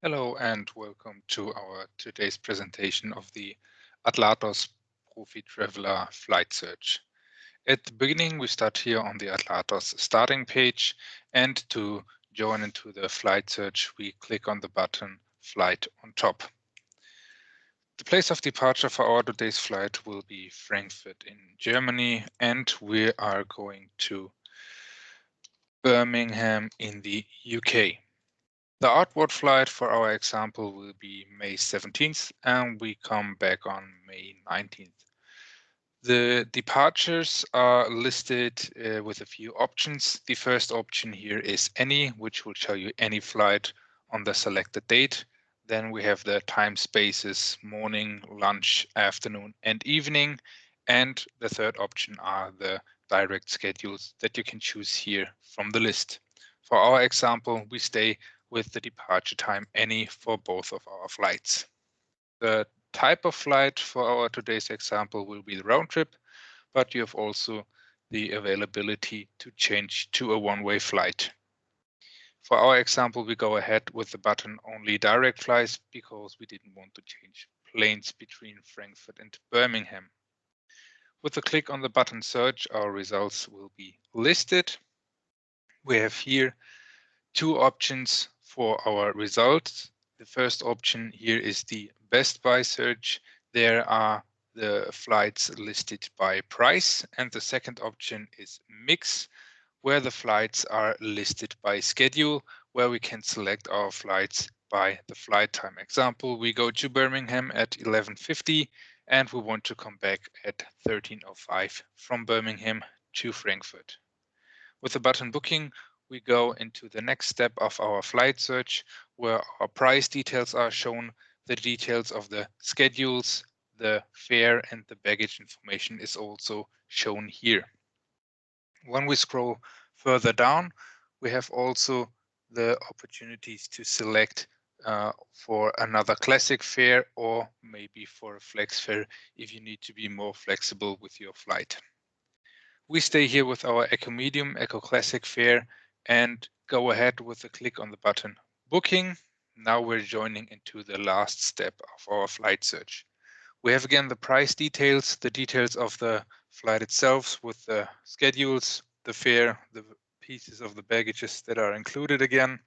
Hello and welcome to our today's presentation of the Atlatos Profi Traveller flight search. At the beginning, we start here on the Atlatos starting page, and to join into the flight search, we click on the button Flight on top. The place of departure for our today's flight will be Frankfurt in Germany, and we are going to Birmingham in the UK. The outward flight for our example will be May 17th, and we come back on May 19th. The departures are listed with a few options. The first option here is any, which will show you any flight on the selected date. Then we have the time spaces, morning, lunch, afternoon, and evening. And the third option are the direct schedules that you can choose here from the list. For our example, we stay with the departure time any for both of our flights. The type of flight for our today's example will be the round trip, but you have also the availability to change to a one-way flight. For our example, we go ahead with the button only direct flights because we didn't want to change planes between Frankfurt and Birmingham. With a click on the button search, our results will be listed. We have here two options for our results. The first option here is the best by search. There are the flights listed by price, and the second option is mix, where the flights are listed by schedule, where we can select our flights by the flight time. Example, we go to Birmingham at 11:50 and we want to come back at 13:05 from Birmingham to Frankfurt. With the button booking, we go into the next step of our flight search, where our price details are shown, the details of the schedules, the fare, and the baggage information is also shown here. When we scroll further down, we have also the opportunities to select for another classic fare or maybe for a flex fare if you need to be more flexible with your flight. We stay here with our Eco Medium, Eco Classic fare and go ahead with a click on the button Booking. Now we're joining into the last step of our flight search. We have again the price details, the details of the flight itself with the schedules, the fare, the pieces of the baggages that are included again.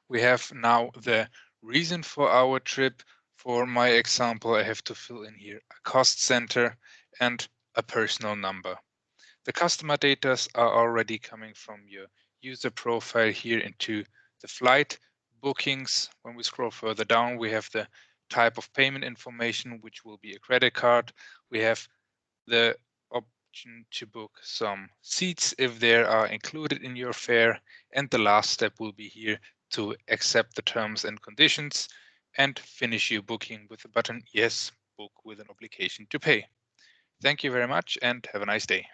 We have now the reason for our trip. For my example, I have to fill in here a cost center and a personal number. The customer data are already coming from your user profile here into the flight bookings. When we scroll further down, we have the type of payment information, which will be a credit card. We have the option to book some seats if they are included in your fare. And the last step will be here to accept the terms and conditions and finish your booking with the button Yes, book with an obligation to pay. Thank you very much and have a nice day.